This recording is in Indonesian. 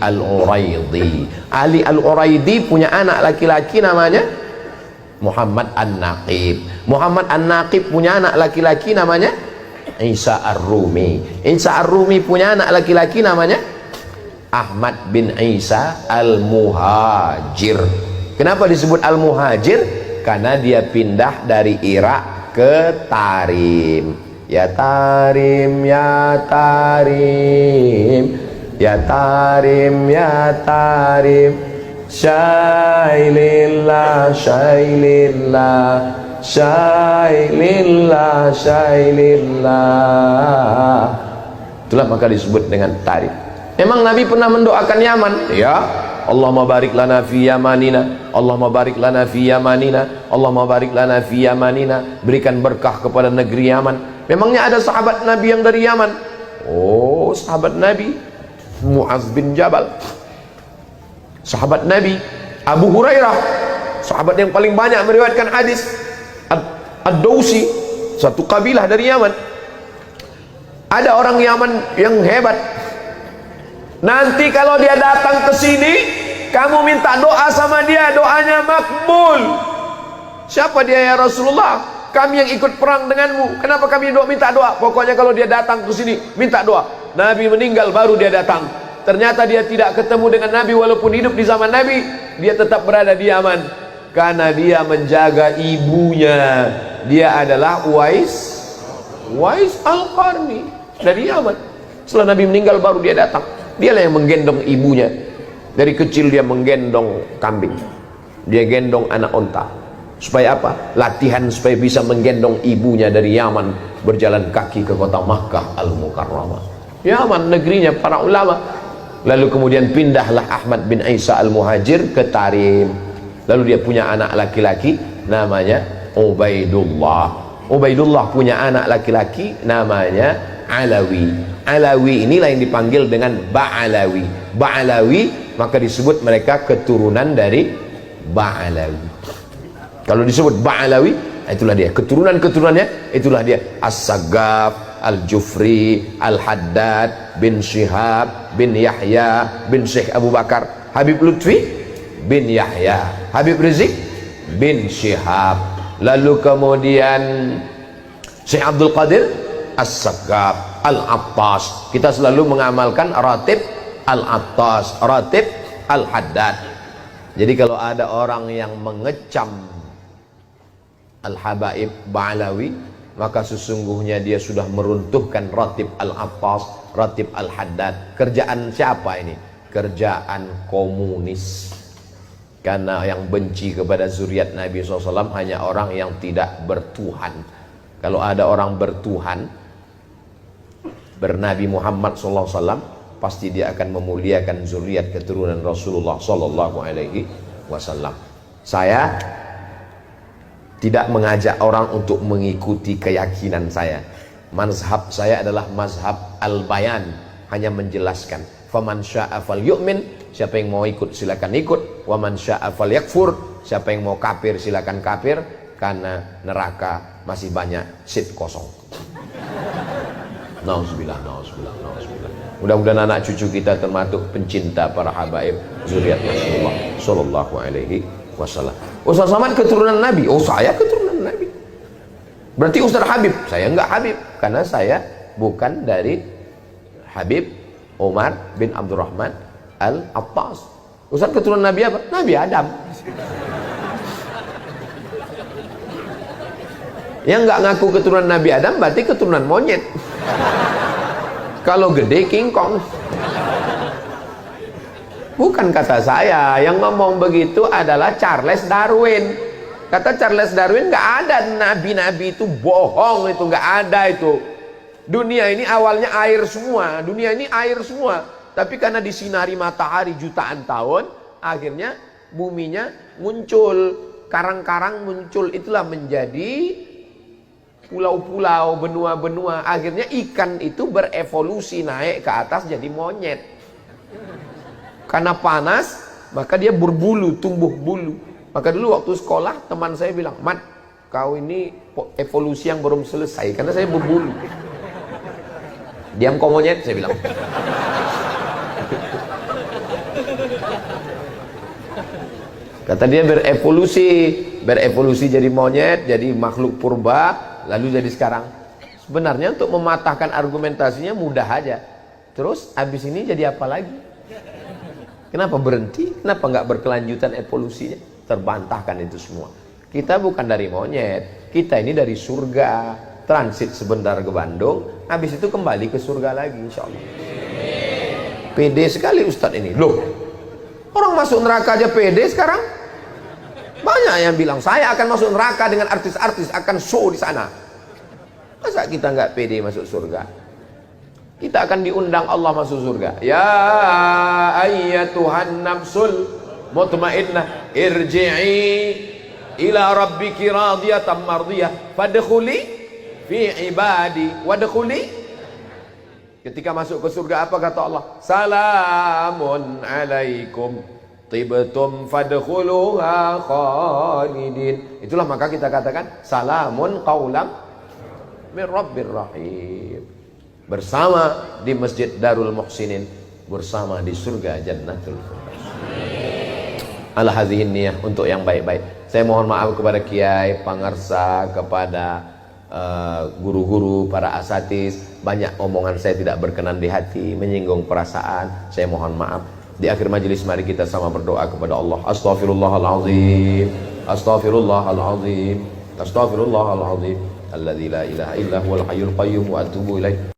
Al-Uraidi. Ali Al-Uraidi punya anak laki-laki namanya Muhammad An-Naqib. Muhammad An-Naqib punya anak laki-laki namanya Isa Ar-Rumi. Isa Ar-Rumi punya anak laki-laki namanya Ahmad bin Isa Al-Muhajir. Kenapa disebut Al-Muhajir? Karena dia pindah dari Irak ke Tarim. Ya Tarim, ya Tarim, ya Tarim, ya Tarim, syailillah, syailillah, syailillah, syailillah. Itulah maka disebut dengan Tarim. Memang Nabi pernah mendoakan Yaman, ya. Allahumma barik lana fi yamanina, Allahumma barik lana fi yamanina, Allahumma barik lana fi yamanina. Berikan berkah kepada negeri Yaman. Memangnya ada sahabat Nabi yang dari Yaman? Oh, sahabat Nabi Muaz bin Jabal, sahabat Nabi Abu Hurairah, sahabat yang paling banyak meriwayatkan hadis. Ad-Dausi, satu kabilah dari Yaman. Ada orang Yaman yang hebat. Nanti kalau dia datang ke sini, kamu minta doa sama dia, doanya makbul. Siapa dia ya Rasulullah? Kami yang ikut perang denganmu. Kenapa kami minta doa? Pokoknya kalau dia datang ke sini, minta doa. Nabi meninggal baru dia datang. Ternyata dia tidak ketemu dengan Nabi walaupun hidup di zaman Nabi. Dia tetap berada di Yaman karena dia menjaga ibunya. Dia adalah Uwais Al-Qarni dari Yaman. Setelah Nabi meninggal baru dia datang. Dialah yang menggendong ibunya. Dari kecil dia menggendong kambing, dia gendong anak onta. Supaya apa? Latihan supaya bisa menggendong ibunya dari Yaman, berjalan kaki ke kota Makkah Al-Mukarramah. Yaman negerinya para ulama. Lalu kemudian pindahlah Ahmad bin Isa Al-Muhajir ke Tarim. Lalu dia punya anak laki-laki namanya Ubaidullah. Ubaidullah punya anak laki-laki namanya Alawi. Alawi inilah yang dipanggil dengan Ba'alawi. Ba'alawi maka disebut mereka keturunan dari Ba'alawi. Kalau disebut Ba'alawi, itulah dia keturunan-keturunannya, itulah dia As-Saggaf, Al-Jufri, Al-Haddad bin Syihab bin Yahya bin Syekh Abu Bakar, Habib Lutfi bin Yahya, Habib Rizik bin Syihab. Lalu kemudian Syekh Abdul Qadir As-Saggaf, Al-Attas. Kita selalu mengamalkan ratib Al-Attas, ratib Al-Haddad. Jadi kalau ada orang yang mengecam Al-Habaib Ba'alawi, maka sesungguhnya dia sudah meruntuhkan ratib Al-Attas, ratib Al-Haddad. Kerjaan siapa ini? Kerjaan komunis. Karena yang benci kepada zuriat Nabi SAW hanya orang yang tidak bertuhan. Kalau ada orang bertuhan, bernabi Muhammad SAW, pasti dia akan memuliakan zuriat keturunan Rasulullah SAW. Saya tidak mengajak orang untuk mengikuti keyakinan saya. Mazhab saya adalah mazhab al-bayan, hanya menjelaskan. Faman syaa falyu'min, siapa yang mau ikut silakan ikut. Wa man syaa falyakfur, siapa yang mau kafir silakan kafir, karena neraka masih banyak seat kosong. Nauzubillah, nauzubillah, nauzubillah. Mudah-mudahan anak cucu kita termasuk pencinta para habaib zuriat Rasulullah sallallahu alaihi wasallam. Ustaz Somad keturunan Nabi. Oh, saya keturunan Nabi. Berarti Ustaz Habib. Saya enggak Habib karena saya bukan dari Habib Umar bin Abdurrahman Al-Attas. Ustaz keturunan Nabi apa? Nabi Adam. Yang enggak ngaku keturunan Nabi Adam berarti keturunan monyet. Kalau gede King Kong. Bukan kata saya, yang ngomong begitu adalah Charles Darwin. Kata Charles Darwin, nggak ada nabi-nabi, itu bohong, itu nggak ada itu. Dunia ini awalnya air semua, dunia ini air semua. Tapi karena disinari matahari jutaan tahun, akhirnya buminya muncul, karang-karang muncul, itulah menjadi pulau-pulau, benua-benua. Akhirnya ikan itu berevolusi naik ke atas jadi monyet. Karena panas, maka dia berbulu, tumbuh bulu. Maka dulu waktu sekolah teman saya bilang, "Mat, kau ini evolusi yang belum selesai karena saya berbulu." Diam kau monyet, saya bilang. Kata dia berevolusi jadi monyet, jadi makhluk purba, lalu jadi sekarang. Sebenarnya untuk mematahkan argumentasinya mudah aja. Terus habis ini jadi apa lagi? Kenapa berhenti? Kenapa nggak berkelanjutan evolusinya? Terbantahkan itu semua. Kita bukan dari monyet, kita ini dari surga. Transit sebentar ke Bandung, habis itu kembali ke surga lagi, insya Allah. Pede sekali Ustadz ini. Loh, orang masuk neraka aja pede sekarang. Banyak yang bilang saya akan masuk neraka dengan artis-artis, akan show di sana. Masa kita nggak pede masuk surga? Kita akan diundang Allah masuk surga. Ya ayyatuhan nafsul mutmainnah irji'i ila rabbiki radiyatan mardiyah fadkhuli fi ibadi wadkhuli. Ketika masuk ke surga apa kata Allah? Salamun alaikum tibtum fadkhuluha khalidin. Itulah maka kita katakan salamun qaulam min rabbir rahim. Bersama di Masjid Darul Muhsinin, bersama di surga Jannatul Firdaus. Ala hadhihi niyah, untuk yang baik-baik. Saya mohon maaf kepada kiai, pangarsa, kepada guru-guru, para asatiz. Banyak omongan saya tidak berkenan di hati, menyinggung perasaan. Saya mohon maaf. Di akhir majelis mari kita sama berdoa kepada Allah. Astaghfirullahalazim, astaghfirullahalazim, astaghfirullahalazim, alladzi la ilaha illa huwal hayyul qayyum wa atubu ilaih.